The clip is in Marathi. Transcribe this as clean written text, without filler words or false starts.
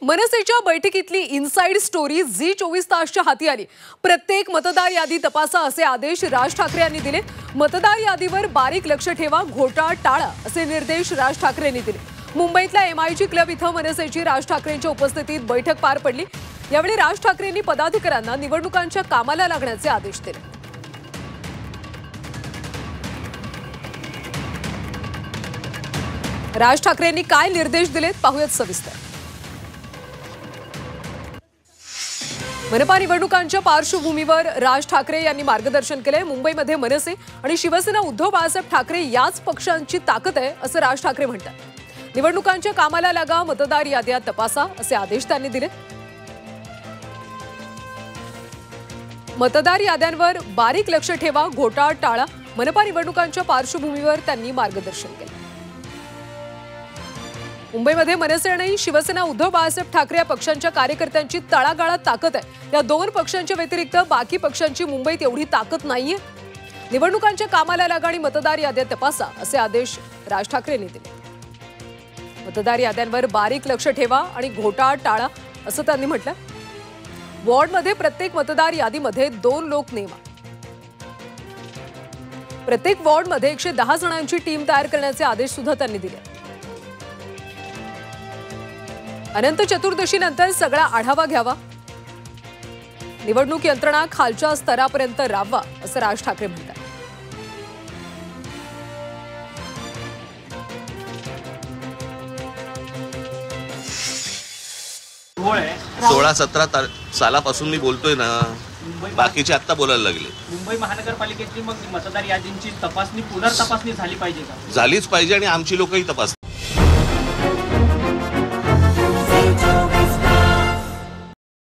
मनसेच्या बैठकीतली इनसाइड स्टोरी झी 24 तासच्या हाती आली। प्रत्येक मतदार यादी तपासा असे आदेश राज ठाकरे यांनी दिले। मतदार यादीवर बारीक लक्ष ठेवा, घोटाळा टाळा असे निर्देश राज ठाकरे यांनी दिले। मुंबईतल्या MIG क्लब इथं मनसेची राज ठाकरेंच्या उपस्थितीत बैठक पार पडली। यावेळी राज ठाकरे यांनी पदाधिकाऱ्यांना निवडणुकांच्या कामाला लागण्याचे आदेश दिले। राज ठाकरे यांनी काय निर्देश दिलेत पाहूयात सविस्तर। मनपा निवडणुकांच्या पार्श्वभूमीवर राज ठाकरे यांनी मार्गदर्शन केले। मुंबईमध्ये मनसे आणि शिवसेना उद्धव बाळासाहेब ठाकरे याच पक्षांची ताकद आहे असं राज ठाकरे म्हणतात। निवडणुकांच्या कामाला लागा, मतदार याद्या तपासा असे आदेश त्यांनी दिले। मतदार याद्यांवर बारीक लक्ष ठेवा, घोटाळा टाळा। मनपा निवडणुकांच्या पार्श्वभूमीवर त्यांनी मार्गदर्शन केले। मुंबईमध्ये मनसे आणि शिवसेना उद्धव बाळासाहेब ठाकरे या पक्षांच्या कार्यकर्त्यांची तळागाळात ताकद आहे। या दोन पक्षांच्या व्यतिरिक्त बाकी पक्षांची मुंबईत एवढी ताकद नाहीये। निवडणुकांच्या कामाला लागा आणि मतदार याद्या तपासा असे आदेश राज ठाकरे यांनी दिले। मतदार याद्यांवर बारीक लक्ष ठेवा आणि घोटाळा टाळा असं त्यांनी म्हटलं। वॉर्डमध्ये प्रत्येक मतदार यादीमध्ये 2 लोक नेमा। प्रत्येक वॉर्डमध्ये 110 जणांची टीम तयार करण्याचे आदेश सुद्धा त्यांनी दिले। अनंत चतुर्दशीनंतर सगळा आढावा घ्यावा, निवडणूक यंत्रणा खालच्या स्तरापर्यंत राबवा असं राज ठाकरे म्हणतात। 16-17 सालापासून मी बोलतोय ना, बाकीचे आता बोलायला लागले। मुंबई महानगरपालिकेची मग मतदार यादींची तपासणी पुनर्तपासणी झाली पाहिजे का? झालीच पाहिजे आणि आमची लोकही तपास